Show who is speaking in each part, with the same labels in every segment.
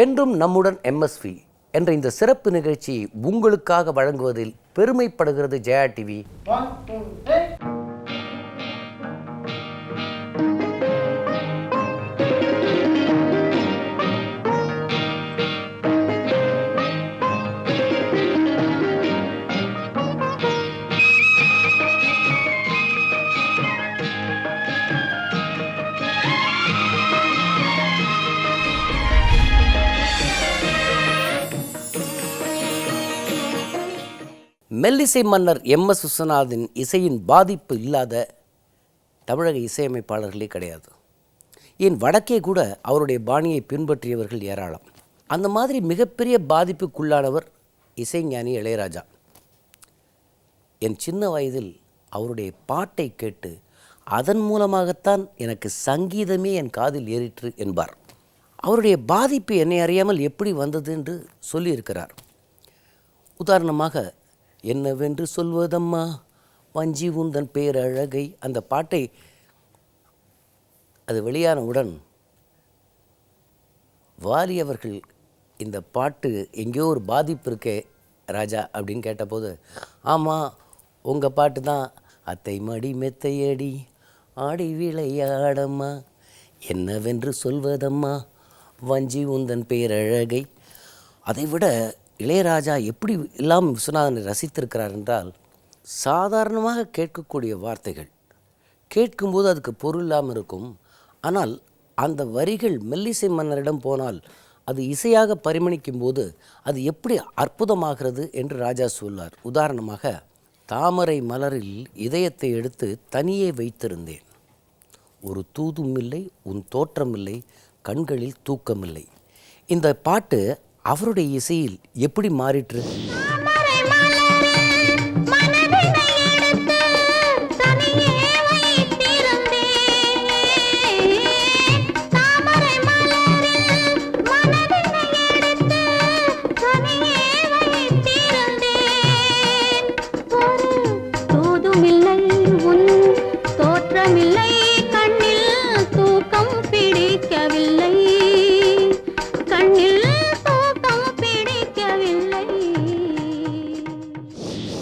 Speaker 1: என்றும் நம்முடன் எம்எஸ்வி என்ற இந்த சிறப்பு நிகழ்ச்சி உங்களுக்காக வழங்குவதில் பெருமைப்படுகிறது ஜெயா டிவி. மெல்லிசை மன்னர் எம்.எஸ். விஸ்வநாதன் இசையின் பாதிப்பு இல்லாத தமிழக இசையமைப்பாளர்களே கிடையாது. ஏன் வடக்கே கூட அவருடைய பாணியை பின்பற்றியவர்கள் ஏராளம். அந்த மாதிரி மிகப்பெரிய பாதிப்புக்குள்ளானவர் இசைஞானி இளையராஜா. என் சின்ன வயதில் அவருடைய பாட்டை கேட்டு அதன் மூலமாகத்தான் எனக்கு சங்கீதமே என் காதில் ஏறிற்று என்பார். அவருடைய பாதிப்பு என்னை அறியாமல் எப்படி வந்தது என்று சொல்லியிருக்கிறார். உதாரணமாக, என்னவென்று சொல்வதம்மா வஞ்சி உந்தன் பேரழகை, அந்த பாட்டை அது வெளியானவுடன் வாலி அவர்கள் இந்த பாட்டு எங்கேயோ ஒரு பாதிப்பு இருக்கே ராஜா அப்படின்னு கேட்டபோது, ஆமாம் உங்கள் பாட்டு தான், அத்தை மடி மெத்தையடி ஆடி விளையாடம்மா, என்னவென்று சொல்வதம்மா வஞ்சி உந்தன் பேரழகை. அதைவிட இளையராஜா எப்படி எல்லாம் விஸ்வநாதனை ரசித்திருக்கிறார் என்றால், சாதாரணமாக கேட்கக்கூடிய வார்த்தைகள் கேட்கும்போது அதுக்கு பொருள் இல்லாமல் இருக்கும். ஆனால் அந்த வரிகள் மெல்லிசை மன்னரிடம் போனால் அது இசையாக பரிமணிக்கும் போது அது எப்படி அற்புதமாகிறது என்று ராஜா சொல்லார். உதாரணமாக, தாமரை மலரில் இதயத்தை எடுத்து தனியே வைத்திருந்தேன், ஒரு தூதும் இல்லை உன் தோற்றமில்லை கண்களில் தூக்கமில்லை. இந்த பாட்டு அவருடைய இசையில் எப்படி மாறிற்று?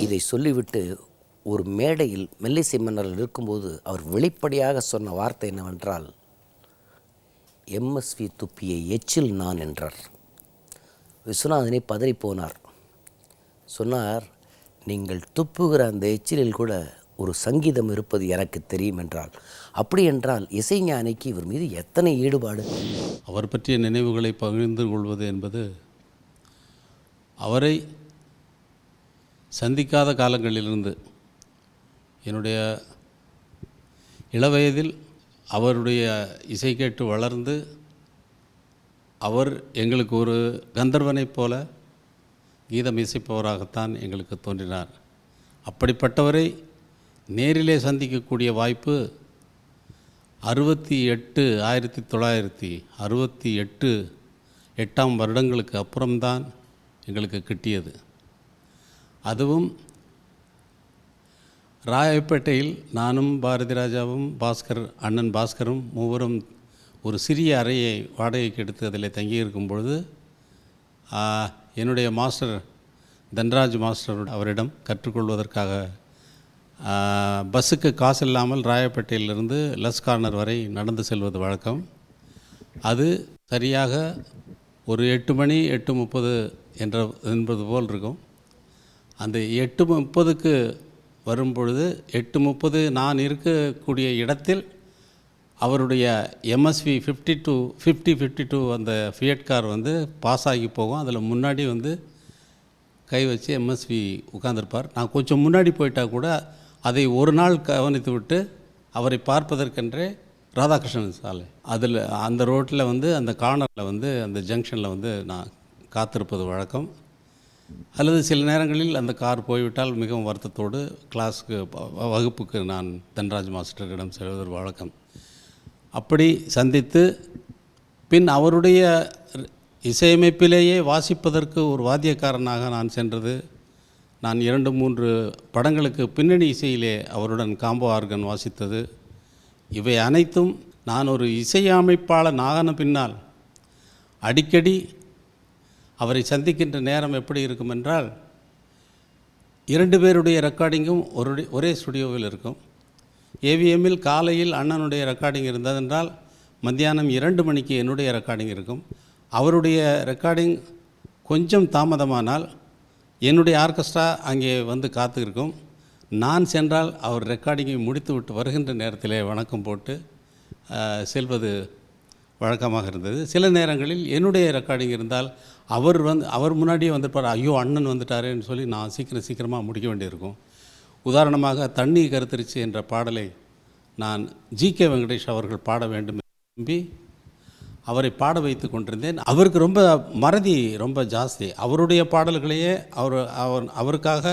Speaker 1: இதை சொல்லிவிட்டு ஒரு மேடையில் மெல்லிசை மன்னர்கள் இருக்கும்போது அவர் வெளிப்படையாக சொன்ன வார்த்தை என்னவென்றால், எம்எஸ்வி துப்பிய எச்சில் நான் என்றார். விஸ்வநாதனை பதறிப்போனார். சொன்னார், நீங்கள் துப்புகிற அந்த எச்சிலில் கூட ஒரு சங்கீதம் இருப்பது எனக்கு தெரியும் என்றால். அப்படி என்றால் இசைஞானிக்கு இவர் மீது எத்தனை ஈடுபாடு!
Speaker 2: அவர் பற்றிய நினைவுகளை பகிர்ந்து கொள்வது என்பது, அவரை சந்திக்காத காலங்களிலிருந்து என்னுடைய இளவயதில் அவருடைய இசை கேட்டு வளர்ந்து அவர் எங்களுக்கு ஒரு கந்தர்வனைப் போல கீதம் இசைப்பவராகத்தான் எங்களுக்கு தோன்றினார். அப்படிப்பட்டவரை நேரிலே சந்திக்கக்கூடிய வாய்ப்பு 1968 வருடங்களுக்கு அப்புறம்தான் எங்களுக்கு கிட்டியது. அதுவும் ராயப்பேட்டையில் நானும் பாரதி ராஜாவும் அண்ணன் பாஸ்கரும் மூவரும் ஒரு சிறிய அறையை வாடகைக்கு எடுத்து அதில் தங்கியிருக்கும் பொழுது என்னுடைய மாஸ்டர் தன்ராஜ் மாஸ்டர் அவரிடம் கற்றுக்கொள்வதற்காக பஸ்ஸுக்கு காசு இல்லாமல் ராயப்பேட்டையிலிருந்து லஸ் கார்னர் வரை நடந்து செல்வது வழக்கம். அது சரியாக ஒரு 8 மணி 8:30 என்பது போல் இருக்கும். அந்த 8:30க்கு வரும்பொழுது 8:30 நான் இருக்கக்கூடிய இடத்தில் அவருடைய எம்எஸ்வி 52 அந்த ஃபியட் கார் வந்து பாஸ் ஆகி போகும். அதில் முன்னாடி வந்து கை வச்சு எம்எஸ்வி உட்கார்ந்துருப்பார். நான் கொஞ்சம் முன்னாடி போயிட்டால் கூட அதை ஒரு நாள் கவனித்து விட்டு அவரை பார்ப்பதற்கென்றே ராதாகிருஷ்ணன் சாலை அதில் அந்த ரோட்டில் வந்து அந்த கார்னரில் வந்து அந்த ஜங்ஷனில் வந்து நான் காத்திருப்பது வழக்கம். அல்லது சில நேரங்களில் அந்த கார் போய்விட்டால் மிகவும் வருத்தத்தோடு கிளாஸுக்கு வகுப்புக்கு நான் தன்ராஜ் மாஸ்டரிடம் செல்வது வழக்கம். அப்படி சந்தித்து பின் அவருடைய இசையமைப்பிலேயே வாசிப்பதற்கு ஒரு வாத்தியக்காரனாக நான் சென்றது. நான் 2-3 படங்களுக்கு பின்னணி இசையிலே அவருடன் காம்போ ஆர்கன் வாசித்தது. இவை அனைத்தும் நான் ஒரு இசையமைப்பாளன் ஆன பின்னால் அடிக்கடி அவரை சந்திக்கின்ற நேரம் எப்படி இருக்கும் என்றால் 2 பேருடைய ரெக்கார்டிங்கும் ஒரே ஸ்டுடியோவில் இருக்கும். ஏவிஎம்மில் காலையில் அண்ணனுடைய ரெக்கார்டிங் இருந்ததென்றால் மத்தியானம் 2 மணிக்கு என்னுடைய ரெக்கார்டிங் இருக்கும். அவருடைய ரெக்கார்டிங் கொஞ்சம் தாமதமானால் என்னுடைய ஆர்கெஸ்ட்ரா அங்கே வந்து காத்திருக்கும். நான் சென்றால் அவர் ரெக்கார்டிங்கை முடித்துவிட்டு வருகின்ற நேரத்திலே வணக்கம் போட்டு செல்வது வழக்கமாக இருந்தது. சில நேரங்களில் என்னுடைய ரெக்கார்டிங் இருந்தால் அவர் முன்னாடியே வந்துருப்பார். ஐயோ அண்ணன் வந்துட்டாரேன்னு சொல்லி நான் சீக்கிரமாக முடிக்க வேண்டியிருக்கும். உதாரணமாக தண்ணி கருத்திருச்சு என்ற பாடலை நான் ஜி.கே. வெங்கடேஷ் அவர்கள் பாட வேண்டும் என்று விரும்பி அவரை பாட வைத்து கொண்டிருந்தேன். அவருக்கு ரொம்ப மறதி ரொம்ப ஜாஸ்தி. அவருடைய பாடல்களையே அவருக்காக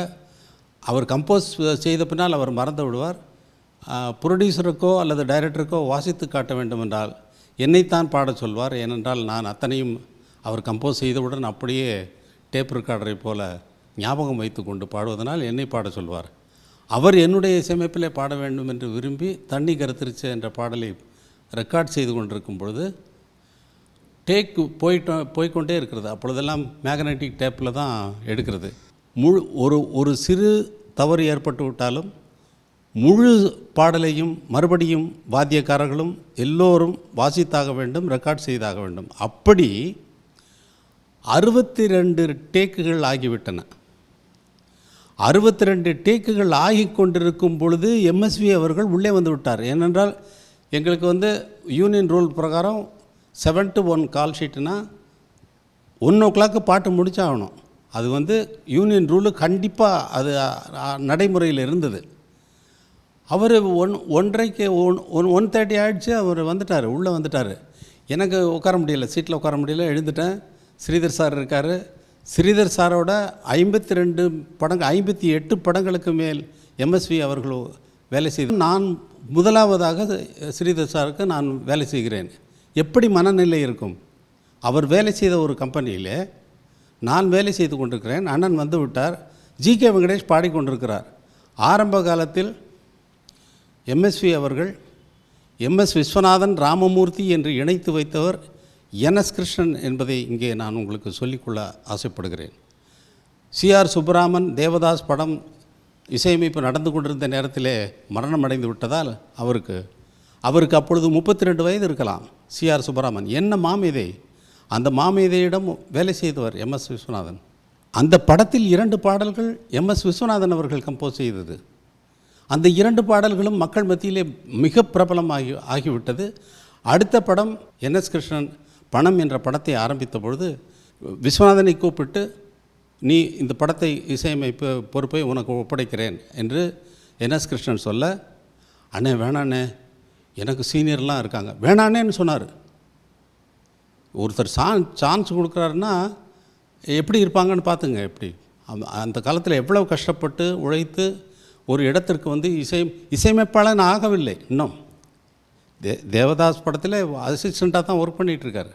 Speaker 2: அவர் கம்போஸ் செய்த பின்னால் அவர் மறந்து விடுவார். ப்ரொடியூசருக்கோ அல்லது டைரக்டருக்கோ வாசித்து காட்ட வேண்டும் என்றால் என்னைத்தான் பாடச் சொல்வார். ஏனென்றால் நான் அத்தனையும் அவர் கம்போஸ் செய்தவுடன் அப்படியே டேப் ரெக்கார்டரை போல ஞாபகம் வைத்து கொண்டு பாடுவதனால் என்னை பாட சொல்வார். அவர் என்னுடைய இசையமைப்பிலே பாட வேண்டும் என்று விரும்பி தண்ணி கருத்திருச்சு என்ற பாடலை ரெக்கார்ட் செய்து கொண்டிருக்கும் பொழுது டேக் போய்கொண்டே இருக்கிறது. அப்பொழுதெல்லாம் மேக்னெட்டிக் டேப்பில் தான் எடுக்கிறது. ஒரு சிறு தவறு ஏற்பட்டு விட்டாலும் முழு பாடலையும் மறுபடியும் வாத்தியக்காரர்களும் எல்லோரும் வாசித்தாக வேண்டும், ரெக்கார்ட் செய்தாக வேண்டும். அப்படி 62 டேக்குகள் ஆகிவிட்டன. 62 டேக்குகள் ஆகி கொண்டிருக்கும் பொழுது எம்எஸ்வி அவர்கள் உள்ளே வந்து விட்டார். ஏனென்றால் எங்களுக்கு யூனியன் ரூல் பிரகாரம் 7 to 1 கால் ஷீட்டுனா 1 o'clock பாட்டு முடிச்சாகணும். அது யூனியன் ரூலு கண்டிப்பாக அது நடைமுறையில் இருந்தது. அவர் 1:30 1:30 ஆகிடுச்சு. அவர் வந்துட்டார், உள்ளே வந்துட்டார். எனக்கு உட்கார முடியல, சீட்டில் உட்கார முடியல, எழுந்துட்டேன். ஸ்ரீதர் சார் இருக்கார். ஸ்ரீதர் சாரோட 58 படங்களுக்கு மேல் எம்எஸ்வி அவர்கள் வேலை செய்து, நான் முதலாவதாக ஸ்ரீதர் சாருக்கு நான் வேலை செய்கிறேன். எப்படி மனநிலை இருக்கும்? அவர் வேலை செய்த ஒரு கம்பெனியில் நான் வேலை செய்து கொண்டிருக்கிறேன். அண்ணன் வந்து விட்டார். ஜி.கே. வெங்கடேஷ் பாடிக்கொண்டிருக்கிறார். ஆரம்ப காலத்தில் எம்எஸ்வி அவர்கள் எம்எஸ் விஸ்வநாதன், ராமமூர்த்தி என்று இணைத்து வைத்தவர் என்.எஸ். கிருஷ்ணன் என்பதை இங்கே நான் உங்களுக்கு சொல்லிக்கொள்ள ஆசைப்படுகிறேன். சி.ஆர். சுப்பராமன் தேவதாஸ் படம் இசையமைப்பு நடந்து கொண்டிருந்த நேரத்திலே மரணம் அடைந்து விட்டதால் அவருக்கு அப்பொழுது 32 வயது இருக்கலாம். சி.ஆர். சுப்பராமன் என்ன மாமேதை, அந்த மாமேதையிடம் வேலை செய்தவர் எம்.எஸ். விஸ்வநாதன். அந்த படத்தில் 2 பாடல்கள் எம்.எஸ். விஸ்வநாதன் அவர்கள் கம்போஸ் செய்தது. அந்த 2 பாடல்களும் மக்கள் மத்தியிலே மிக ஆகிவிட்டது. அடுத்த படம் என்.எஸ். கிருஷ்ணன் பணம் என்ற படத்தை ஆரம்பித்த பொழுது விஸ்வநாதனை கூப்பிட்டு, நீ இந்த படத்தை இசையமைப்பு பொறுப்பை உனக்கு ஒப்படைக்கிறேன் என்று என்.எஸ். கிருஷ்ணன் சொல்ல, அண்ணே வேணாண்ணே, எனக்கு சீனியர்லாம் இருக்காங்க, வேணாண்ணேன்னு சொன்னார். ஒருத்தர் சான்ஸ் கொடுக்குறாருன்னா எப்படி இருப்பாங்கன்னு பார்த்துங்க. எப்படி அந்த காலத்தில் எவ்வளோ கஷ்டப்பட்டு உழைத்து ஒரு இடத்திற்கு இசையமைப்பாளன் ஆகவில்லை. இன்னும் தேவதாஸ் படத்தில் அசிஸ்டண்ட்டாக தான் ஒர்க் பண்ணிகிட்ருக்காரு.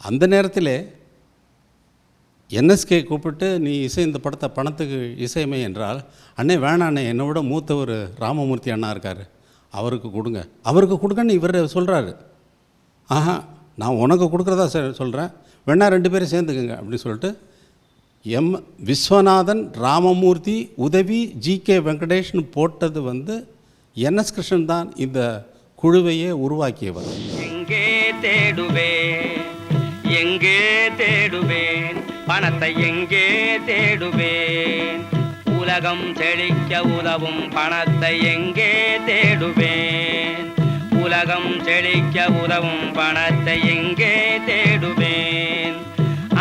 Speaker 2: அந்த நேரத்தில் என்எஸ்கே கூப்பிட்டு, நீ இந்த பணத்துக்கு இசையமை என்றால், அண்ணே வேணாண்ணே, என்னை விட மூத்தவர் ராமமூர்த்தி அண்ணா இருக்கார், அவருக்கு கொடுங்கன்னு இவர் சொல்கிறாரு. ஆஹா, நான் உனக்கு கொடுக்குறதா சொல்கிறேன், வேணா 2 பேரும் சேர்ந்துக்குங்க அப்படின்னு சொல்லிட்டு விஸ்வநாதன், ராமமூர்த்தி உதவி ஜி.கே. வெங்கடேஷ்னு போட்டது என்.எஸ். கிருஷ்ணன் தான் இந்த குழுவையே உருவாக்கியவர்.
Speaker 3: எங்கே தேடுவேன் பணத்தை, எங்கே தேடுவேன் உலகம் செழிக்க உதவும் பணத்தை, எங்கே தேடுவேன் உலகம் செழிக்க உதவும் பணத்தை, எங்கே தேடுவேன்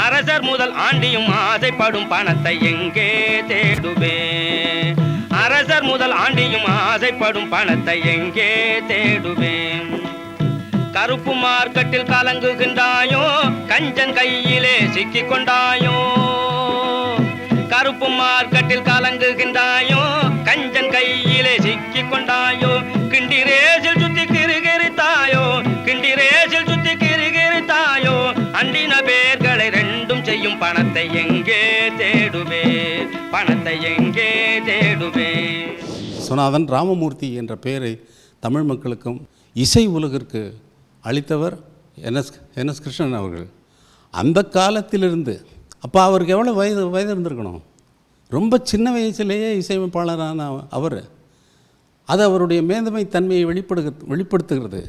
Speaker 3: அரசர் முதல் ஆண்டியும் ஆசைப்படும் பணத்தை, எங்கே தேடுவேன் அரசர் முதல் ஆண்டியும் ஆசைப்படும் பணத்தை, எங்கே தேடுவேன் கருப்பு மார்க்கெட்டில் கலங்குகின்றாயோ, கஞ்சன் கையிலே சிக்கிக் கொண்டாயோ, கருப்பு மார்க்கெட்டில் கலங்குகின்றாயோ, கஞ்சன் கையிலே சிக்கிக் கொண்டாயோ, கிண்டிரேசில் சுத்தி கிருகிரித்தாயோ, கிண்டிரேசில் சுத்தி கிருகிரித்தாயோ, அண்டின பேர்களை 2 செய்யும் பணத்தை, எங்கே தேடுவே பணத்தை, எங்கே தேடுவே.
Speaker 2: விஸ்வநாதன், ராமமூர்த்தி என்ற பெயரை தமிழ் மக்களுக்கும் இசை உலகிற்கு அளித்தவர் என்.எஸ். கிருஷ்ணன் அவர்கள். அந்த காலத்திலிருந்து அப்போ அவருக்கு எவ்வளோ வயது இருந்திருக்கணும்? ரொம்ப சின்ன வயசுலேயே இசையமைப்பாளரான அவர். அது அவருடைய மேதமை தன்மையை வெளிப்படுத்துகிறது.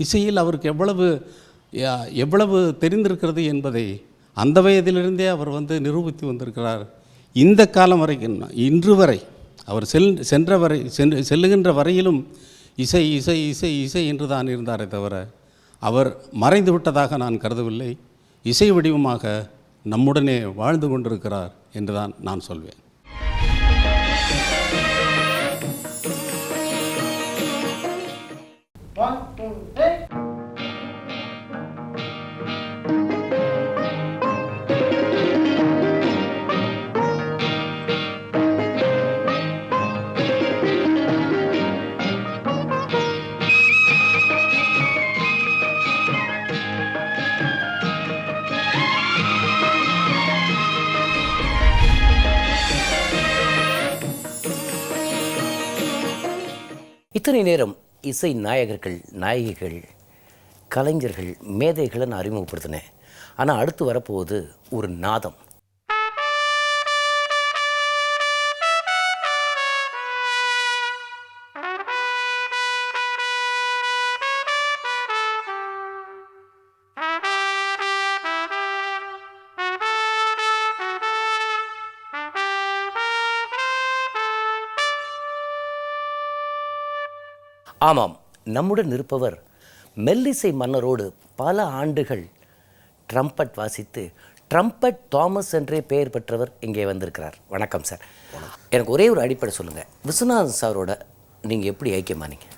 Speaker 2: இசையில் அவருக்கு எவ்வளவு தெரிந்திருக்கிறது என்பதை அந்த வயதிலிருந்தே அவர் நிரூபித்து வந்திருக்கிறார். இந்த காலம் வரைக்கும், இன்று வரை அவர் செல்லுகின்ற வரையிலும் இசை இசை இசை இசை என்று தான் இருந்தாரே தவிர அவர் மறைந்து விட்டதாக நான் கருதவில்லை. இசை வடிவமாக நம்முடனே வாழ்ந்து கொண்டிருக்கிறார் என்றுதான் நான் சொல்வேன்.
Speaker 1: இத்தனை நேரம் இசை நாயகர்கள், நாயகிகள், கலைஞர்கள், மேதைகளை நான் அறிமுகப்படுத்தினேன். ஆனால் அடுத்து வரப்போவது ஒரு நாதம். ஆமாம், நம்முடன் இருப்பவர் மெல்லிசை மன்னரோடு பல ஆண்டுகள் ட்ரம்பட் வாசித்து ட்ரம்பட் தாமஸ் என்றே பெயர் பெற்றவர் இங்கே வந்திருக்கிறார். வணக்கம் சார். எனக்கு ஒரே ஒரு அடிப்படை சொல்லுங்கள், விஸ்வநாதன் சாரோட நீங்கள் எப்படி ஐக்கியமானீங்க?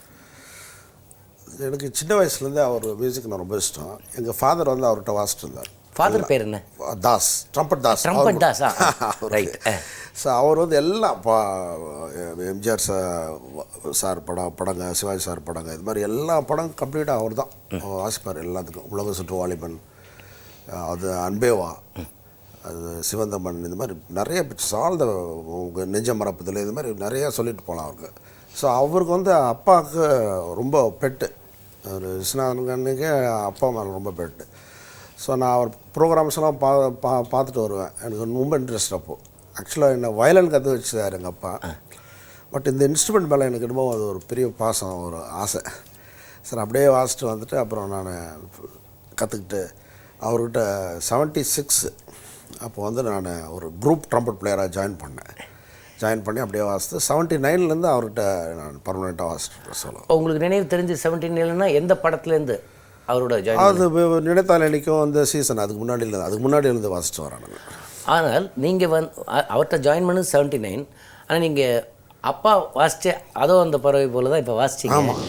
Speaker 4: எனக்கு சின்ன வயசுலேருந்து அவர் மியூசிக் நான் ரொம்ப இஷ்டம். எங்கள் ஃபாதர் அவர்கிட்ட வாசிட்டு இருந்தார்.
Speaker 1: ஃபாதர் பேர் என்ன?
Speaker 4: Das, trumpet Das.
Speaker 1: Trumpet Das, right.
Speaker 4: So அவர் எல்லாம் எம்ஜிஆர் சார் படங்க, சிவாஜி சார் படங்க, இது மாதிரி எல்லா படம் கம்ப்ளீட்டாக அவர் தான் வாசிப்பார். எல்லாத்துக்கும் உலக சுற்று வாலிபன், அது அன்பேவா, அது சிவந்தமன், இந்த மாதிரி நிறைய பிக்சர்ஸ், ஆல் த நெஞ்ச மரப்பதில், இது மாதிரி நிறையா சொல்லிட்டு போகலாம் அவருக்கு. ஸோ அவருக்கு அப்பாவுக்கு ரொம்ப பெட்டு, ஒரு விஸ்வநாதனுக்கே அப்பா மேலே ரொம்ப பெட்டு. ஸோ நான் அவர் ப்ரோக்ராம்ஸ்லாம் பார்த்துட்டு வருவேன். எனக்கு ரொம்ப இன்ட்ரெஸ்ட். அப்போது ஆக்சுவலாக என்ன வயலின் கற்று வச்சுருந்தார் எங்கள் அப்பா. பட் இந்த இன்ஸ்ட்ருமெண்ட் மேலே எனக்கு ரொம்ப அது ஒரு பெரிய பாசம், ஒரு ஆசை. சார் அப்படியே வாசிட்டு வந்துட்டு அப்புறம் நான் கற்றுக்கிட்டு அவர்கிட்ட 76 அப்போ நான் ஒரு குரூப் ட்ரம்பட் பிளேயராக ஜாயின் பண்ணி அப்படியே வாசித்து 79லேருந்து அவர்கிட்ட நான் பர்மனெண்ட்டாக வாசிட்டு சொல்லுவேன்.
Speaker 1: உங்களுக்கு நினைவு தெரிஞ்சு 79னா எந்த படத்துலேருந்து அவரோட
Speaker 4: அது நினைத்தால் நினைக்கும் சீசன் அதுக்கு முன்னாடி இருந்து வாசிட்டு வரேன்.
Speaker 1: ஆனால் நீங்கள் அவர்கிட்ட ஜாயின் பண்ணது 79. ஆனால் நீங்கள் அப்பா வாசிச்சு அதோ அந்த பறவை போல தான் இப்போ வாசிச்சிங்க.
Speaker 4: ஆமாம்.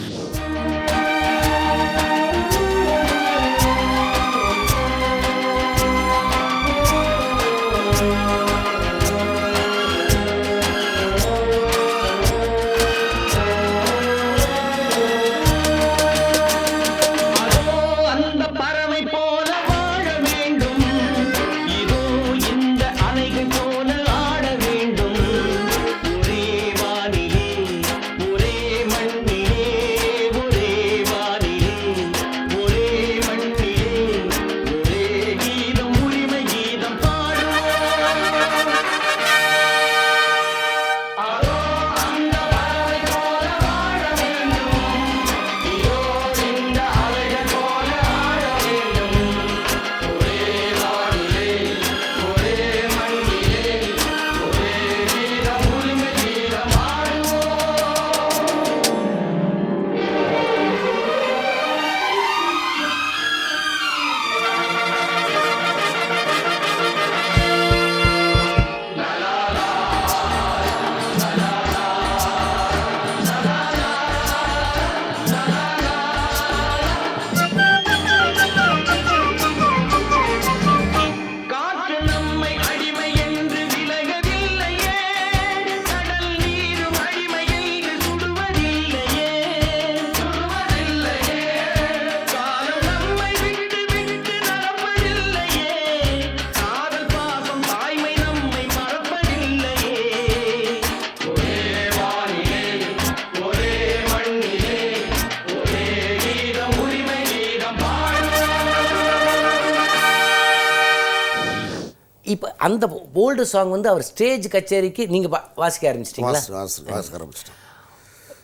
Speaker 1: இப்போ அந்த ஓல்டு சாங் வந்து அவர் ஸ்டேஜ் கச்சேரிக்கு நீங்கள் வாசிக்க ஆரம்பிச்சிட்டிங்களா?
Speaker 4: வாசிக்க ஆரம்பிச்சிட்டேன்.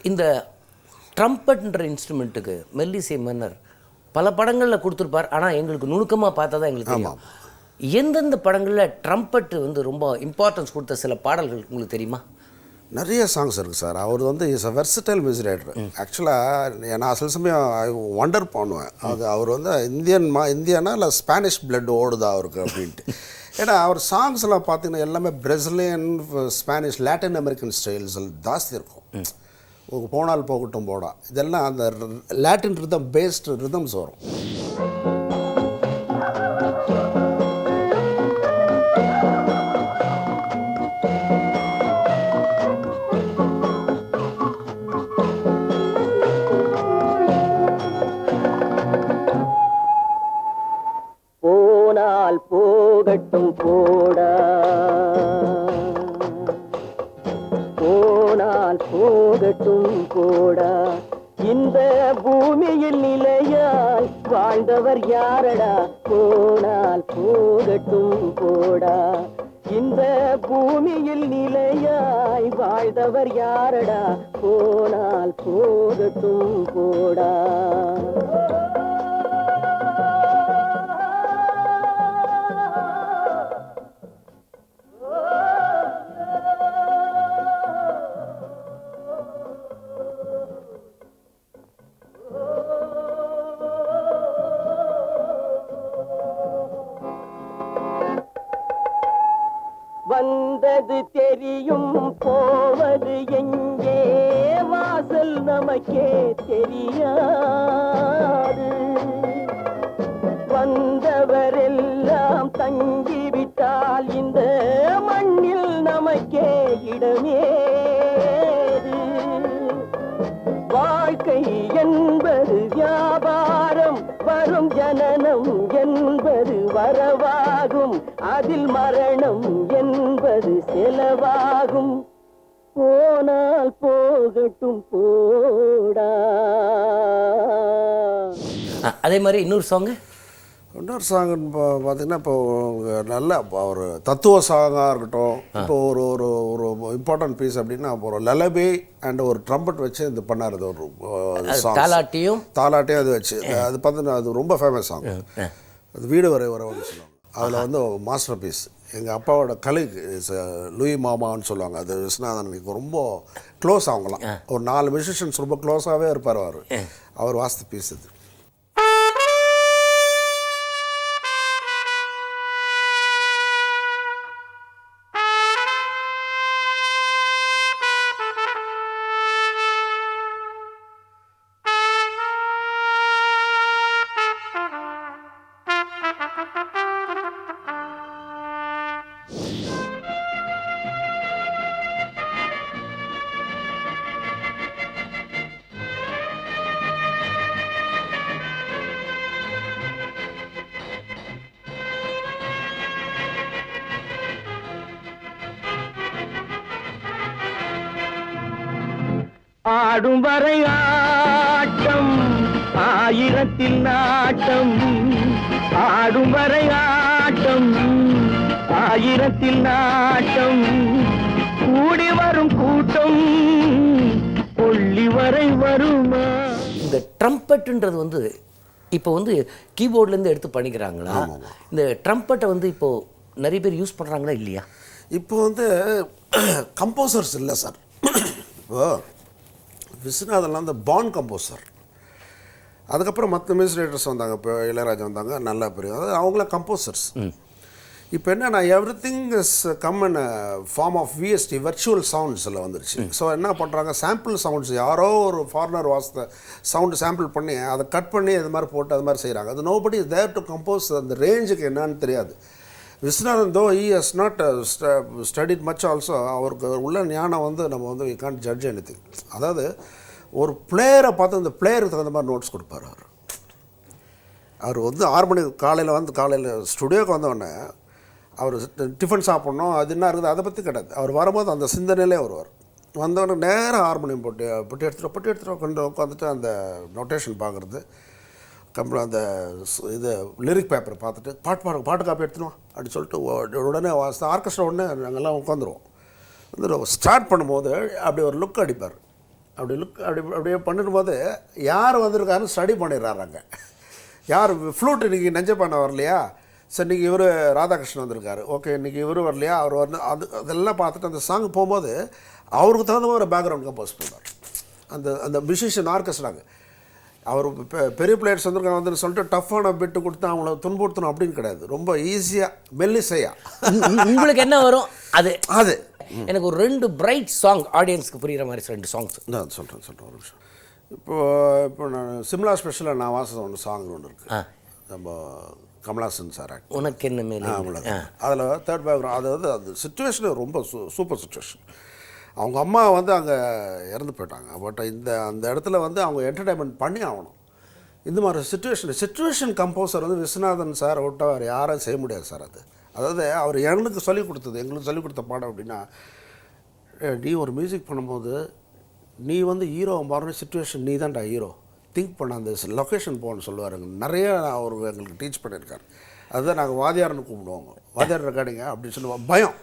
Speaker 1: இந்த ட்ரம்பட்ன்ற இன்ஸ்ட்ருமெண்ட்டுக்கு மெல்லிசை மன்னர் பல படங்களில் கொடுத்துருப்பார். ஆனால் எங்களுக்கு நுணுக்கமாக பார்த்தா தான் எங்களுக்கு தெரியும். எந்தெந்த படங்களில் ட்ரம்பட்டு வந்து ரொம்ப இம்பார்ட்டன்ஸ் கொடுத்த சில பாடல்கள் உங்களுக்கு தெரியுமா?
Speaker 4: நிறைய சாங்ஸ் இருக்குது சார். அவர் வந்து is a versatile music director. ஆக்சுவலாக நான் சில சமயம் ஒண்டர் பண்ணுவேன், அது அவர் வந்து இந்தியனா இல்லை ஸ்பானிஷ் பிளட் ஓடுதா அவருக்கு அப்படின்ட்டு. ஏன்னா அவர் சாங்ஸ்லாம் பார்த்தீங்கன்னா எல்லாமே Brazilian, Spanish, Latin American styles ஜாஸ்தி இருக்கும். போனால் போகட்டும் போடா, இதெல்லாம் அந்த லாட்டின் ரிதம் பேஸ்டு ரிதம்ஸ் வரும்.
Speaker 5: போனால் போகட்டும் போடா, போனால் போகட்டும் போடா, இந்த பூமியில் நிலையாய் வாழ்ந்தவர் யாரடா, போனால் போகட்டும் போடா, இந்த பூமியில் நிலையாய் வாழ்ந்தவர் யாரடா, போனால் போகட்டும் போடா. வந்தது தெரியும் போவது எங்கே, வாசல் நமக்கே தெரியாது, வந்தவரெல்லாம் தங்கிவிட்டால் இந்த மண்ணில் நமக்கே இடமேது. வாழ்க்கை என்பது வியாபாரம், வரும் ஜனனம் என்பது வரவாகும், அதில் மரணம் என்பது செலவாகும், போனால் போகட்டும் போடா.
Speaker 1: அதே மாதிரி இன்னொரு சாங்கு
Speaker 4: சாங்குன்னு பார்த்தீங்கன்னா இப்போ நல்ல ஒரு தத்துவ சாங்காக இருக்கட்டும். இப்போ ஒரு ஒரு ஒரு இம்பார்ட்டன்ட் பீஸ் அப்படின்னா ஒரு லலபே அண்ட் ஒரு ட்ரம்பட் வச்சு இது பண்ணார். அது ஒரு
Speaker 1: தாலாட்டியும்
Speaker 4: அது வச்சு அது பார்த்தீங்கன்னா அது ரொம்ப ஃபேமஸ் சாங். அது வீடு வரை வந்து சொல்லுவாங்க. அதில் வந்து மாஸ்டர் பீஸ். எங்கள் அப்பாவோட கலைக்கு லூயி மாமான்னு சொல்லுவாங்க. அது விஸ்வநாதனுக்கு ரொம்ப க்ளோஸ். அவங்களாம் ஒரு 4 மியூசிஷியன்ஸ் ரொம்ப க்ளோஸாகவே இருப்பார். அவர் வாசித்த பீஸ் இது.
Speaker 5: ஆடும் வரை ஆட்டம், ஆயிரத்தில் நாட்டம், ஆடும் வரை ஆட்டம், ஆயிரத்தில் நாட்டம், கூடி வரும் கூட்டம் கொள்ளி வரை வருமா.
Speaker 1: இந்த ட்ரம்பட்டுன்றது வந்து இப்போ வந்து கீபோர்ட்லேருந்து எடுத்து பண்ணிக்கிறாங்களா? இந்த ட்ரம்பட்டை வந்து இப்போது நிறைய பேர் யூஸ் பண்ணுறாங்களா இல்லையா?
Speaker 4: இப்போ வந்து கம்போசர்ஸ் இல்லை சார். இப்போ விஸ்வநாதன்லாம் அந்த பான் கம்போசர். அதுக்கப்புறம் மற்ற மியூசிக் டைரக்டர்ஸ் வந்தாங்க. இப்போ இளையராஜா வந்தாங்க, நல்ல பெரிய, அதாவது அவங்களாம் கம்போசர்ஸ். இப்போ என்னன்னா everything is come in form of VST, virtual சவுண்ட்ஸில் வந்துருச்சு. ஸோ என்ன பண்ணுறாங்க, சாம்பிள் சவுண்ட்ஸ், யாரோ ஒரு ஃபாரினர் வாசித்த சவுண்டு சாம்பிள் பண்ணி அதை கட் பண்ணி அது மாதிரி போட்டு அது மாதிரி செய்கிறாங்க. அது nobody is there to compose. அந்த ரேஞ்சுக்கு என்னன்னு தெரியாது. Viswanathan though he has not studied much also, அவருக்கு உள்ள ஞானம் வந்து நம்ம வந்து வி கான்ட் ஜட்ஜ் எனிதிங். அதாவது ஒரு பிளேயரை பார்த்து அந்த பிளேயருக்கு தகுந்த மாதிரி நோட்ஸ் கொடுப்பார். அவர் வந்து 6 மணி காலையில் ஸ்டுடியோக்கு வந்தோடனே அவர் டிஃபன் சாப்பிட்ணும், அது என்ன இருக்குது அதை பற்றி கிடையாது. அவர் வரும்போது அந்த சிந்தனையிலே வருவார். வந்தோடனே நேராக ஹார்மோனியம் போட்டு எடுத்துகிட்டு கொண்டு உட்காந்துட்டு அந்த நோட்டேஷன் பார்க்குறது. அந்த இது லிரிக் பேப்பரை பார்த்துட்டு பாட்டு காப்பி எடுத்துடுவோம் அப்படின்னு சொல்லிட்டு உடனே ஆர்கெஸ்ட்ரா உடனே நாங்கள்லாம் உட்காந்துருவோம் ஸ்டார்ட் பண்ணும்போது அப்படி ஒரு லுக் அடிப்பார். அப்படியே பண்ணிடும்போது யார் வந்திருக்காருன்னு ஸ்டடி பண்ணிடுறாங்க. யார் ஃப்ளூட் இன்றைக்கி நெஞ்சப்பான வரலையா, சரி இன்றைக்கி இவர் ராதாகிருஷ்ணன் வந்திருக்காரு, ஓகே இன்றைக்கி இவர் வரலையா, அவர் வந்து அதெல்லாம் பார்த்துட்டு அந்த சாங் போகும்போது அவருக்கு தகுந்த மாதிரி ஒரு பேக்ரவுண்ட் கம்போஸ் பண்ணுவார். அந்த மியூசிஷியன் ஆர்கெஸ்ட்ராங்க அவர் பெரிய பிளேயர்ஸ் வந்துன்னு சொல்லிட்டு டஃப்பான பிட்டு கொடுத்து அவங்கள துன்புறுத்தணும் அப்படின்னு கிடையாது. ரொம்ப ஈஸியாக மெல்லிசையாக
Speaker 1: உங்களுக்கு என்ன வரும்
Speaker 4: அது
Speaker 1: எனக்கு ஒரு 2 பிரைட் சாங் ஆடியன்ஸ்க்கு புரிகிற மாதிரி 2 சாங்ஸ்
Speaker 4: நான் சொல்கிறேன் ஒரு நிமிஷம். இப்போ நான் சிம்லா ஸ்பெஷலாக நான் வாசம் ஒன்று சாங் ஒன்று இருக்குது, நம்ம கமலாசன் சார்
Speaker 1: உனக்கு என்ன மேலே
Speaker 4: அதில் தேர்ட் பேக்ரவுண்ட். அதாவது அந்த சுச்சுவேஷனு ரொம்ப சூப்பர் சுச்சுவேஷன். அவங்க அம்மா வந்து அங்கே இறந்து போயிட்டாங்க. பட் அந்த இடத்துல வந்து அவங்க என்டர்டைன்மெண்ட் பண்ணி ஆகணும். இந்த மாதிரி சுச்சுவேஷன் கம்போசர் வந்து விஸ்வநாதன் சார் விட்டால் வேறு யாரும் செய்ய முடியாது சார். அதாவது அவர் எங்களுக்கு சொல்லிக் கொடுத்த பாடம் அப்படின்னா, நீ ஒரு மியூசிக் பண்ணும்போது நீ வந்து ஹீரோ மாறின சுச்சுவேஷன் நீ தான்டா ஹீரோ, திங்க் பண்ண அந்த லொக்கேஷன் போகணும்னு சொல்லுவாருங்க. நிறைய அவர் எங்களுக்கு டீச் பண்ணியிருக்காரு. அதுதான் நாங்கள் வாத்தியார்னு கூப்பிடுவோங்க. வாத்தியார் ரெக்கார்டிங்க அப்படின்னு சொல்லுவோம். பயம்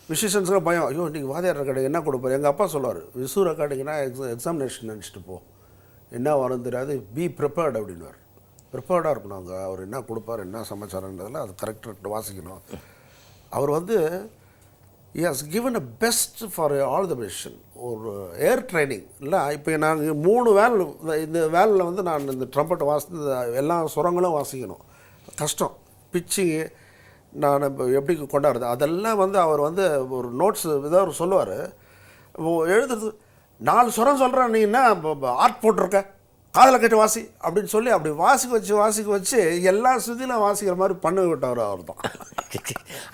Speaker 4: மியூசிஷியன்ஸுக்கு பயம், ஐயோ நீங்கள் வாத்தியார் ரெக்கார்டிங் என்ன கொடுப்பார். எங்கள் அப்பா சொல்லுவார், விசு ரெக்கார்டிங்னா எக்ஸாமினேஷன் நினச்சிட்டு போ, என்ன வரும் தெரியாது, பி ப்ரிப்பேர்டு அப்படின்வார். ப்ரிப்பேர்டாக இருக்கணும். அங்கே அவர் என்ன கொடுப்பார், என்ன சமாச்சாரன்றதில் அது கரெக்டாக வாசிக்கணும். அவர் வந்து he has given a best for all the musician. ஒரு ஏர் ட்ரைனிங் இல்லை. இப்போ நாங்கள் 3 வேல், இந்த வேலில் வந்து நான் இந்த ட்ரம்பட்டை வாசித்து எல்லா சுரங்களும் வாசிக்கணும், கஷ்டம். பிச்சிங்கு நான் இப்போ எப்படி கொண்டாடுறது அதெல்லாம் வந்து அவர் வந்து ஒரு நோட்ஸ் இதாக அவர் சொல்லுவார். எழுதுறது 4 சுரம் சொல்கிறேன், நீ என்ன ஆர்ட் போட்டிருக்க, காதில் கட்டி வாசி அப்படின்னு சொல்லி அப்படி வாசிக்க வச்சு எல்லா சுதியிலும் வாசிக்கிற மாதிரி பண்ண விட்டவர் அவர் தான்.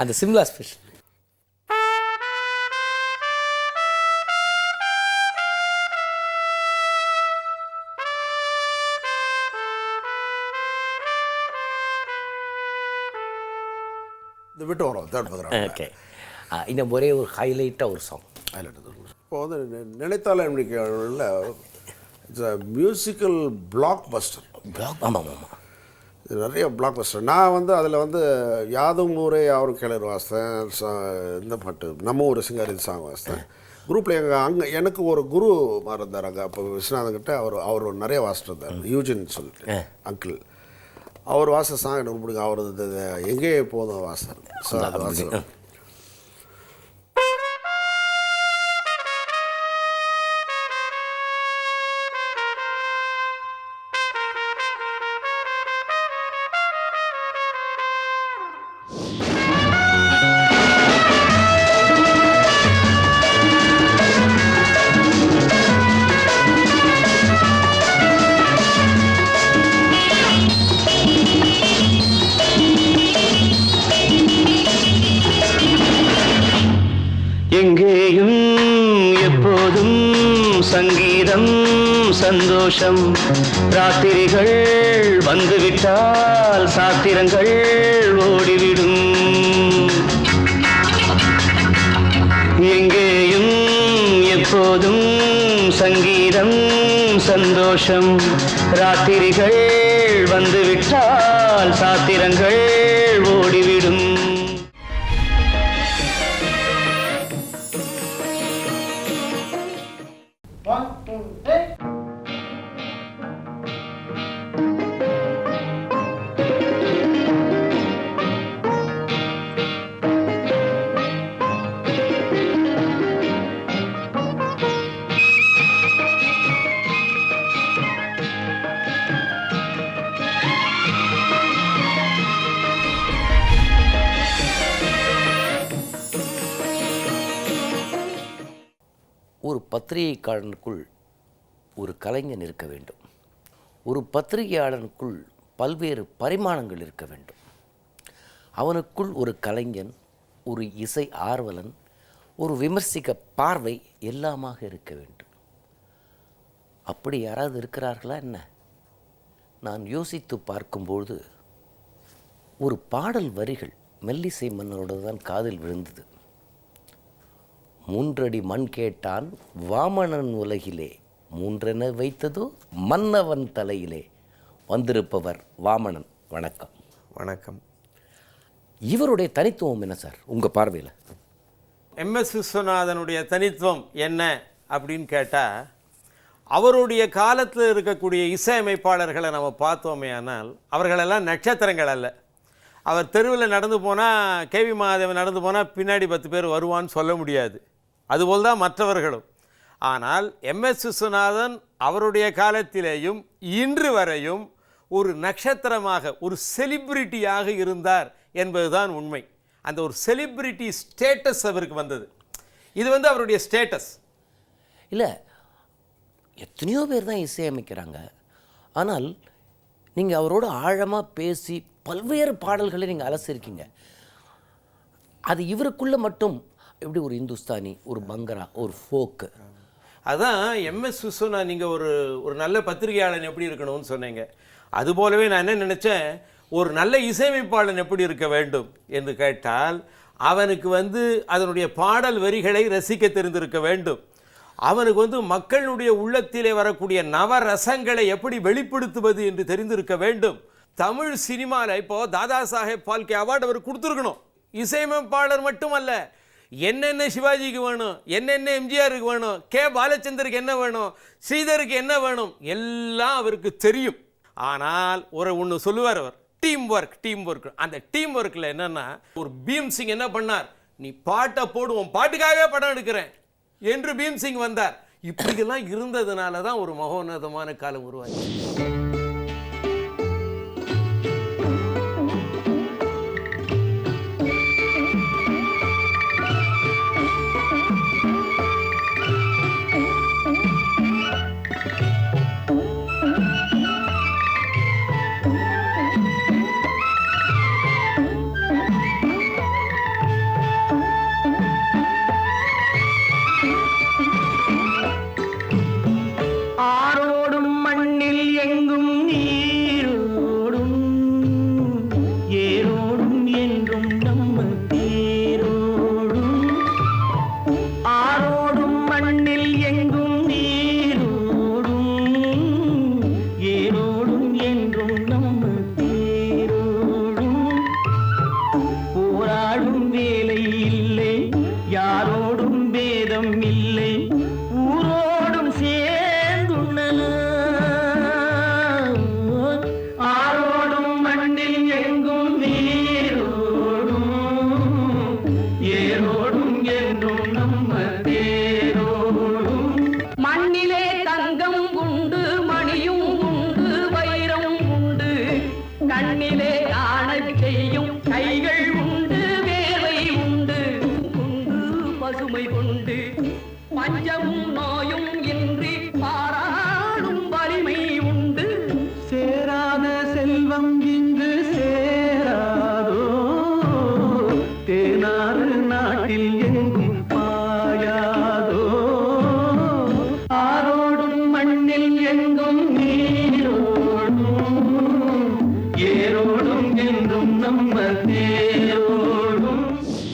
Speaker 1: அந்த சிம்லா ஸ்பெஷல்.
Speaker 4: இந்த விட்டு வரும் தேர்ட் ப்ரோக்ராம்.
Speaker 1: ஓகே, இன்னும் ஒரே ஒரு ஹைலைட்டாக ஒரு சாங்.
Speaker 4: இப்போ வந்து நினைத்தால எண்ணிக்கையில் it's a musical black Bastar.
Speaker 1: ஆமாம் ஆமாம்,
Speaker 4: இது நிறைய பிளாக் பஸ்டர். நான் வந்து அதில் வந்து யாதும் ஊரே யாரும் கிளர் வாசித்தேன், இந்த பாட்டு நம்ம ஊர் சிங்காரி சாங் வாசித்தேன். குரூப்பில் எனக்கு ஒரு குரு மாதிரி இருந்தார் அங்கே. அப்போ விஸ்வநாதன்கிட்ட அவர் நிறைய வாசிட்டு இருந்தார், யூஜின் சொல்லிட்டு அங்கிள். அவர் வாச சாங் எனக்கு பிடிக்கும். அவர் எங்கேயே போதும் வாசர். ஸோ அது வாசம்
Speaker 5: எங்கேயும் எப்போதும் சங்கீதம் சந்தோஷம். ராத்திரிகள் வந்துவிட்டால் சாத்திரங்கள் ஓடிவிடும். எங்கேயும் எப்போதும் சங்கீதம் சந்தோஷம். ராத்திரிகள் வந்துவிட்டால் சாத்திரங்கள் ஓடிவிடும்.
Speaker 1: ஒரு பத்திரிகைக்காரனுக்குள் ஒரு கலைஞன் இருக்க வேண்டும். ஒரு பத்திரிகையாளனுக்குள் பல்வேறு பரிமாணங்கள் இருக்க வேண்டும். அவனுக்குள் ஒரு கலைஞன், ஒரு இசை ஆர்வலன், ஒரு விமர்சிக்க பார்வை எல்லாமாக இருக்க வேண்டும். அப்படி யாராவது இருக்கிறார்களா என்ன? நான் யோசித்து பார்க்கும்போது ஒரு பாடல் வரிகள் மெல்லிசை மன்னனோடு தான் காதில் விழுந்தது. 3 அடி மண் கேட்டான் வாமனன் உலகிலே, 3 வைத்ததோ மன்னவன் தலையிலே, வந்திருப்பவர் வாமனன். வணக்கம்.
Speaker 6: வணக்கம்.
Speaker 1: இவருடைய தனித்துவம் என்ன சார் உங்கள் பார்வையில்?
Speaker 6: எம்எஸ் விஸ்வநாதனுடைய தனித்துவம் என்ன அப்படின்னு கேட்டால், அவருடைய காலத்தில் இருக்கக்கூடிய இசையமைப்பாளர்களை நம்ம பார்த்தோமே ஆனால் அவர்களெல்லாம் நட்சத்திரங்கள் அல்ல. அவர் தெருவில் நடந்து போனால், கேவி மகாதேவன் நடந்து போனால் பின்னாடி 10 பேர் வருவான்னு சொல்ல முடியாது. அதுபோல் தான் மற்றவர்களும். ஆனால் எம்எஸ் விஸ்வநாதன் அவருடைய காலத்திலேயும் இன்று வரையும் ஒரு நட்சத்திரமாக, ஒரு செலிப்ரிட்டியாக இருந்தார் என்பதுதான் உண்மை. அந்த ஒரு செலிப்ரிட்டி ஸ்டேட்டஸ் அவருக்கு வந்தது. இது அவருடைய ஸ்டேட்டஸ்
Speaker 1: இல்லை. எத்தனையோ பேர் தான் இசையமைக்கிறாங்க. ஆனால் நீங்கள் அவரோட ஆழமாக பேசி பல்வேறு பாடல்களை நீங்கள் அலசிருக்கீங்க. அது இவருக்குள்ளே மட்டும் எப்படி ஒரு இந்துஸ்தானி, ஒரு பங்கரா, ஒரு ஃபோக்கு.
Speaker 6: அதான் எம்எஸ் விஸ்வநாதன். நீங்கள் ஒரு நல்ல பத்திரிகையாளன் எப்படி இருக்கணும்னு சொன்னீங்க. அதுபோலவே நான் என்ன நினச்சேன், ஒரு நல்ல இசையமைப்பாளன் எப்படி இருக்க வேண்டும் என்று கேட்டால், அவனுக்கு அதனுடைய பாடல் வரிகளை ரசிக்க தெரிந்திருக்க வேண்டும். அவனுக்கு மக்களுடைய உள்ளத்திலே வரக்கூடிய நவரசங்களை எப்படி வெளிப்படுத்துவது என்று தெரிந்திருக்க வேண்டும். தமிழ் சினிமாவில் இப்போது தாதா சாஹேப் பால்கே அவார்டு அவர் கொடுத்துருக்கணும். இசையமைப்பாளர் மட்டுமல்ல, என்னென்ன சிவாஜிக்கு வேணும், என்னென்ன எம்ஜிஆருக்கு வேணும், கே பாலச்சந்தருக்கு என்ன வேணும், ஸ்ரீதருக்கு என்ன வேணும், எல்லாம் அவருக்கு தெரியும். ஆனால் ஒன்று சொல்லுவார் அவர், டீம் ஒர்க். அந்த டீம் ஒர்க்கில் என்னென்னா, ஒரு பீம்சிங் என்ன பண்ணார், நீ பாட்டை போடுவோம், பாட்டுக்காகவே படம் எடுக்கிறேன் என்று பீம்சிங் வந்தார். இப்படியெல்லாம் இருந்ததுனால தான் ஒரு மகோன்னதமான காலம் உருவாச்சு.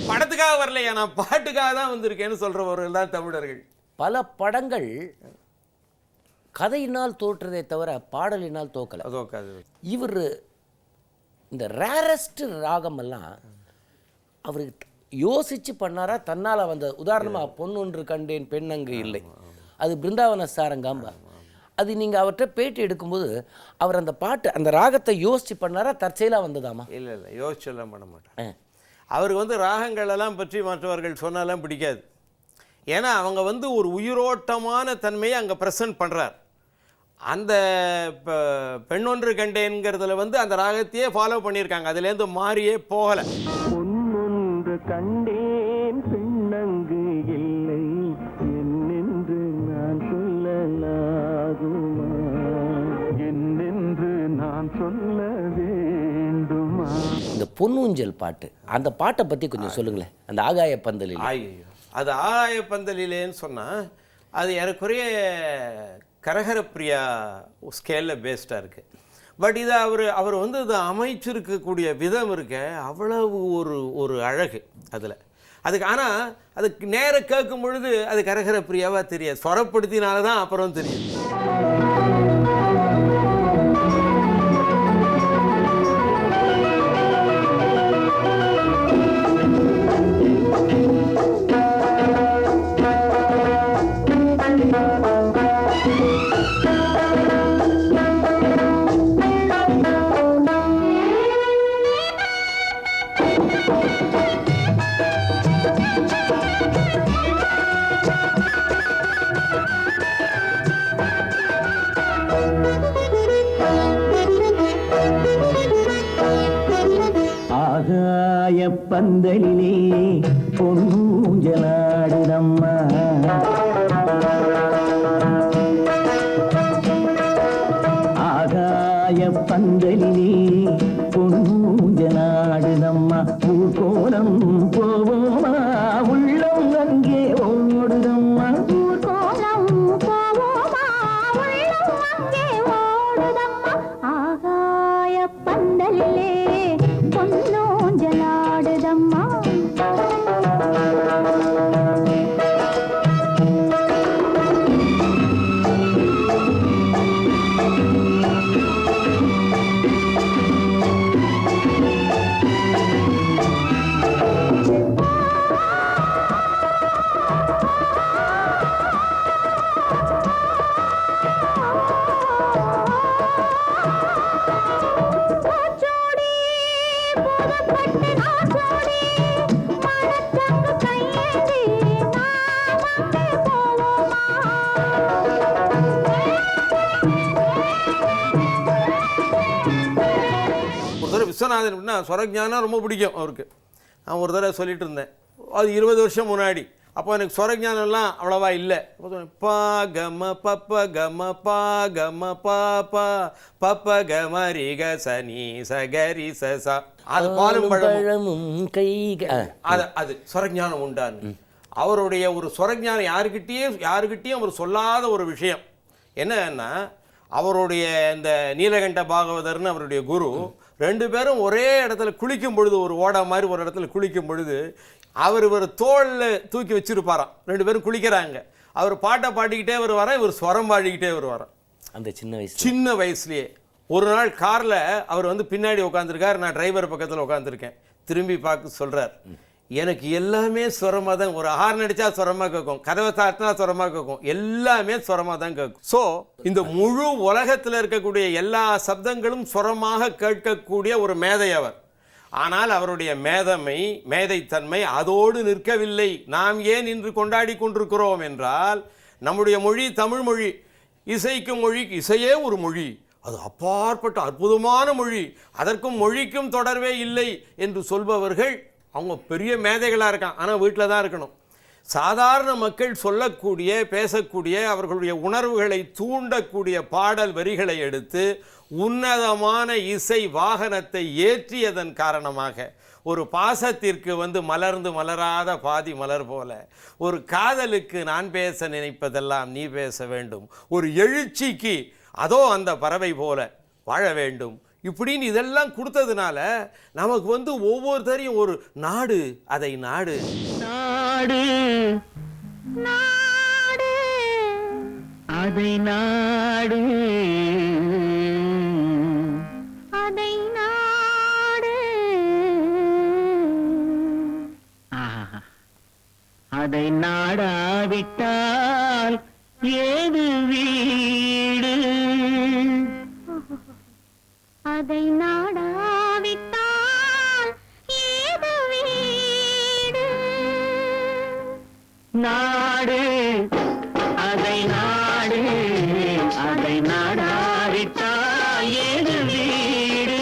Speaker 6: படத்துக்காக வரலையா, நான் பாட்டுக்காக தான் வந்திருக்கேன்னு சொல்றவர்கள் தான் தமிழர்கள்.
Speaker 1: பல படங்கள் கதையினால் தோற்றதே தவிர பாடலினால் தோக்கலை. இவர் இந்த ரேரஸ்ட் ராகமெல்லாம் அவருக்கு யோசித்து பண்ணாரா, தன்னால் வந்த? உதாரணமாக பொன்னொன்று கண்டேன் பெண்ணங்கு இல்லை, அது பிருந்தாவன சாரங்காம்பா. அது நீங்கள் அவர்கிட்ட பேட்டி எடுக்கும்போது அவர் அந்த பாட்டு, அந்த ராகத்தை யோசித்து பண்ணாரா, தற்செயலாக வந்ததாமா?
Speaker 6: இல்லை, யோசிச்செல்லாம் பண்ண மாட்டேன். அவருக்கு ராகங்களெல்லாம் பற்றி மற்றவர்கள் சொன்னாலாம் பிடிக்காது. ஏன்னா அவங்க ஒரு உயிரோட்டமான தன்மையை அங்கே ப்ரெசன்ட் பண்ணுறார். அந்த பெண்ணொன்று கண்டேன்கிறதுல அந்த ராகத்தையே ஃபாலோ பண்ணியிருக்காங்க, அதுலேருந்து மாறியே போகலை.
Speaker 5: பொன்னொன்று கண்டேன் பெண்ணங்கு இல்லை என்னென்று நான் சொல்லலாகுமா, என்னென்று நான் சொல்ல வேண்டுமா.
Speaker 1: இந்த பொன்னூஞ்சல் பாட்டு, அந்த பாட்டை பற்றி கொஞ்சம் சொல்லுங்களேன். அந்த ஆகாய பந்தலில்.
Speaker 6: அது ஆகாய பந்தலிலேன்னு சொன்னால் அது ஏறக்குறைய கரகரப்பிரியா ஸ்கேலில் பேஸ்டாக இருக்குது. பட் இதை அவர் இதை அமைச்சிருக்கக்கூடிய விதம் இருக்க அவ்வளவு ஒரு அழகு அதில். அதுக்கு ஆனால் அதுக்கு நேரம் கேட்கும் பொழுது அது கரகரப்பிரியாவாக தெரியாது, சொரப்படுத்தினால தான் அப்புறம் தெரியும்.
Speaker 5: ஆகாய பந்தலிலே பொன்னூஞ்சலாடுதம்மா ஆகாய பந்தலிலே பொன்னூஞ்சலாடுதம்மா ஊர்கோலம் போவோமா உள்ளம் அங்கே ஓடுதம்மா
Speaker 7: ஊர்கோலம் போவோமா உள்ளம் அங்கே ஓடுதம்மா ஆகாய பந்தலிலே பொன்னூஞ்சலாடுதம்மா
Speaker 6: ஒரு தடவை விஸ்வநாதன் அப்படின்னா ஸ்வரஞானம் ரொம்ப பிடிக்கும் அவருக்கு. நான் ஒரு தடவை சொல்லிட்டு இருந்தேன், அது 20 வருஷம் முன்னாடி. அப்போ எனக்கு ஸ்வரஞானம்லாம் அவ்வளோவா இல்லை. பா கம பப்ப கம பா கம பாப்பா பப்ப கம ரிக சனி சகரி சசா அது பாலும் பழமும்
Speaker 1: கைக
Speaker 6: அது ஸ்வரஞானம் உண்டான்னு. அவருடைய ஒரு ஸ்வரஞானம் யாருக்கிட்டேயும் அவர் சொல்லாத ஒரு விஷயம் என்னன்னா, அவருடைய இந்த நீலகண்ட பாகவதர்னு அவருடைய குரு 2 பேரும் ஒரே இடத்துல குளிக்கும் பொழுது, ஒரு ஓடா மாதிரி ஒரு இடத்துல குளிக்கும் பொழுது இவர் தோளில் தூக்கி வச்சிருப்பாராம். 2 பேரும் குளிக்கிறாங்க. அவர் பாட்டை பாடிக்கிட்டே வருவாராம், இவர் ஸ்வரம் பாடிக்கிட்டே வருவாராம்.
Speaker 1: அந்த சின்ன
Speaker 6: வயசுலேயே ஒரு நாள் காரில் அவர் வந்து பின்னாடி உட்காந்துருக்கார், நான் டிரைவர் பக்கத்தில் உட்காந்துருக்கேன். திரும்பி பார்க்க சொல்கிறார், எனக்கு எல்லாமே ஸ்வரமாக தான், ஒரு ஹார்ன் அடித்தா ஸ்வரமாக கேட்கும், கதவை தாட்டினா ஸ்வரமாக கேட்கும், எல்லாமே ஸ்வரமாக தான் கேட்கும். ஸோ இந்த முழு உலகத்தில் இருக்கக்கூடிய எல்லா சப்தங்களும் ஸ்வரமாக கேட்கக்கூடிய ஒரு மேதை அவர். ஆனால் அவருடைய மேதைத்தன்மை அதோடு நிற்கவில்லை. நாம் ஏன் இன்று கொண்டாடி கொண்டிருக்கிறோம் என்றால், நம்முடைய மொழி தமிழ் மொழி, இசைக்கும் மொழி, இசையே ஒரு மொழி, அது அப்பாற்பட்ட அற்புதமான மொழி, அதற்கும் மொழிக்கும் தொடர்பே இல்லை என்று சொல்பவர்கள் அவங்க பெரிய மேதைகளாக இருக்கான். ஆனால் வீட்டில் தான் இருக்கணும். சாதாரண மக்கள் சொல்லக்கூடிய பேசக்கூடிய அவர்களுடைய உணர்வுகளை தூண்டக்கூடிய பாடல் வரிகளை எடுத்து உன்னதமான இசை வாகனத்தை ஏற்றியதன் காரணமாக ஒரு பாசத்திற்கு வந்து மலர்ந்து மலராத பாதி மலர் போல, ஒரு காதலுக்கு நான் பேச நினைப்பதெல்லாம் நீ பேச வேண்டும், ஒரு எழுச்சிக்கு அதோ அந்த பறவை போல வாழ வேண்டும், இப்படின்னு இதெல்லாம் கொடுத்ததுனால நமக்கு வந்து ஒவ்வொருத்தரையும் ஒரு நாடு, அதை நாடு
Speaker 5: நாடு
Speaker 7: நாடு
Speaker 5: அதை நாடு
Speaker 7: அதை நாடு
Speaker 5: அதை நாடாவிட்டால் ஏது வீடு
Speaker 7: அதை நாடாவிட்டால் ஏது வீடு
Speaker 5: நாடு அதை நாடு அதை நாடாவிட்டால் ஏது வீடு.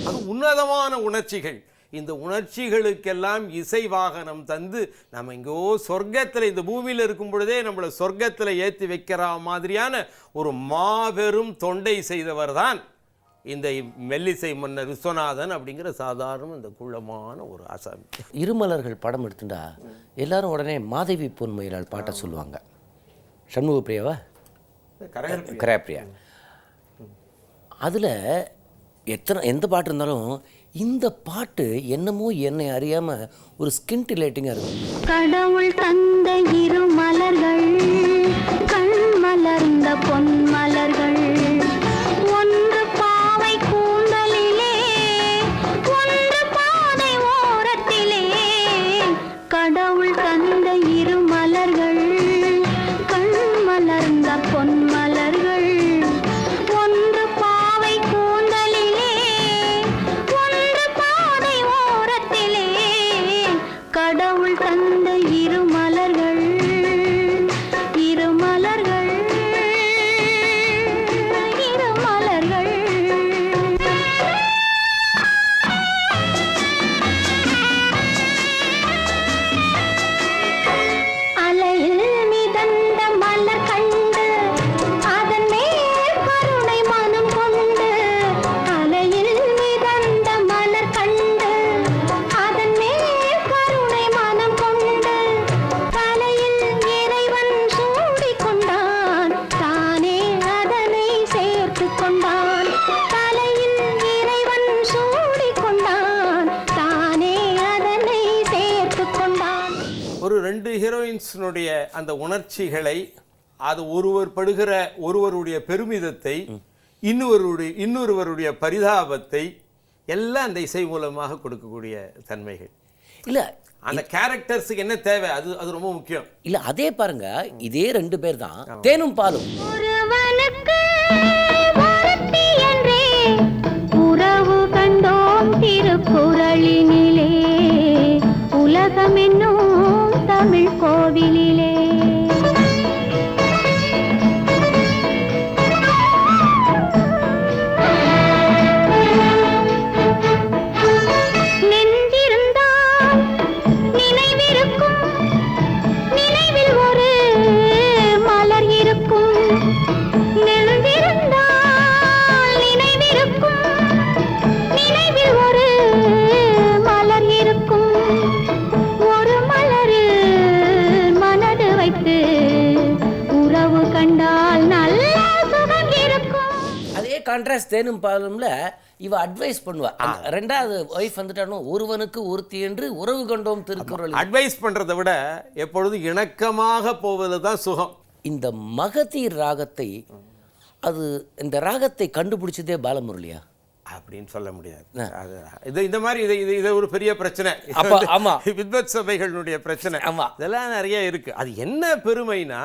Speaker 6: அது உன்னதமான உணர்ச்சிகள். இந்த உணர்ச்சிகளுக்கெல்லாம் இசை வாகனம் தந்து நம்ம இங்கோ சொர்க்கத்தில், இந்த பூமியில் இருக்கும் பொழுதே நம்மளை சொர்க்கத்தில் ஏற்றி வைக்கிற மாதிரியான ஒரு மாபெரும் தொண்டை செய்தவர் தான் இந்த மெல்லிசை மன்னர் விஸ்வநாதன் அப்படிங்கிற சாதாரண இந்த குள்ளமான ஒரு ஆசாமி.
Speaker 1: இருமலர்கள் படம் எடுத்துட்டா எல்லாரும் உடனே மாதவி பொன்மையிலால் பாட்டை சொல்லுவாங்க. சண்முக பிரியாவா, கரையாப்பிரியா, அதில் எந்த பாட்டு இருந்தாலும் இந்த பாட்டு என்னமோ என்னை அறியாமல் ஒரு ஸ்கின் டிலேட்டிங்காக இருக்கும்.
Speaker 7: கடவுள் தந்த இரு மலர்கள், கண் மலர்ந்த பொன் மலர்கள், ஒன்று பாவை கூந்தலிலே, ஒன்று பாதை ஓரத்திலே. கடவுள் தந்த இரு மலர்கள், கண் மலர்ந்த பொன் மலர்கள், ஒன்று பாவை கூந்தலிலே, ஒன்று பாதை ஓரத்திலே. கடவுள் தந்த இரு மலர்கள், இரு மலர்கள்.
Speaker 6: 2 ஹீரோயின்ஸினுடைய அந்த உணர்ச்சிகளை, அது ஒருவருடைய பெருமிதத்தை, இன்னொருவருடைய பரிதாபத்தை எல்லாம் அந்த இசை மூலமாக கொடுக்கக்கூடிய தன்மைகள்.
Speaker 1: இல்லை
Speaker 6: அந்த கேரக்டர்ஸுக்கு என்ன தேவை, அது ரொம்ப முக்கியம்.
Speaker 1: இல்லை அதே பாருங்க, இதே 2 பேர் தான் தேனும் பாலும்.
Speaker 7: ஒருவனுக்கு ஒருத்தி என்றே உறவு கண்டோம் திருக்குறளினிலே, உலகம் என்னும் தமிழ் கோவிலிலே. நெஞ்சிருந்தால் நினைவிருக்கும், நினைவில் ஒரு மலர் இருக்கும். நெஞ்சிருந்தால் நினைவிருக்கும், நினைவில் ஒரு மலர் இருக்கும். ஒரு மலரு மனது வைத்து உறவு கண்டால் நல்ல சுகம் இருக்கும்.
Speaker 1: அதே கான்ட்ராஸ்ட் தேனும் பாலும்ல இவ அட்வைஸ் பண்ணுவா. 2வது ஒய்ஃப் வந்துட்டாலும் ஒருவனுக்கு ஒருத்தி என்று உறவு கொண்டோம் திருக்குறள்.
Speaker 6: அட்வைஸ் பண்றதை விட எப்பொழுதும் இணக்கமாக போவது தான் சுகம்.
Speaker 1: இந்த மகதீர் ராகத்தை, அது இந்த ராகத்தை கண்டுபிடிச்சதே பாலமுரளியா
Speaker 6: அப்படின்னு சொல்ல முடியாது. இந்த மாதிரி இது ஒரு பெரிய பிரச்சனை.
Speaker 1: அப்ப ஆமா,
Speaker 6: வித்வத் சபைகளுடைய பிரச்சனை.
Speaker 1: ஆமா,
Speaker 6: இதெல்லாம் நிறைய இருக்கு. அது என்ன பெருமைனா,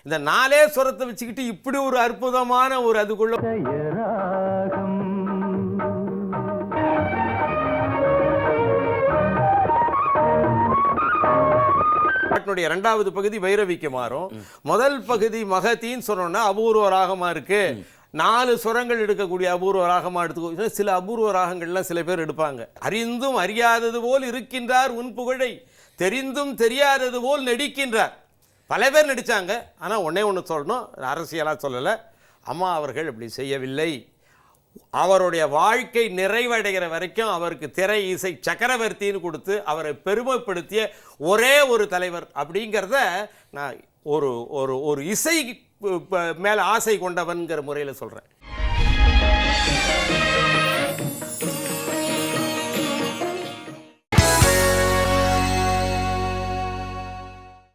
Speaker 6: இந்த 4 ஸ்வரத்தை வச்சுக்கிட்டு இப்படி ஒரு அற்புதமான ஒரு அதுக்குள்ள பாட்டினுடைய 2வது பகுதி பைரவிக்கு மாறும். முதல் பகுதி மகதின்னு சொன்னோம்னா அபூர்வ ராகமா இருக்கு. 4 சுரங்கள் எடுக்கக்கூடிய அபூர்வ ராகமா எடுத்துக்கோ. சில அபூர்வ ராகங்கள்லாம் சில பேர் எடுப்பாங்க. அறிந்தும் அறியாதது போல் இருக்கின்றார் உன் புகழை, தெரிந்தும் தெரியாதது போல் நடிக்கின்றார். பல பேர் நடித்தாங்க. ஆனால் ஒன்று சொல்லணும், அரசியலாக சொல்லலை. அம்மா அவர்கள் அப்படி செய்யவில்லை. அவருடைய வாழ்க்கை நிறைவடைகிற வரைக்கும் அவருக்கு திரை இசை சக்கரவர்த்தின்னு கொடுத்து அவரை பெருமைப்படுத்திய ஒரே ஒரு தலைவர் அப்படிங்கிறத நான் ஒரு ஒரு ஒரு இசை மேலே ஆசை கொண்டவன்கிற முறையில் சொல்கிறேன்.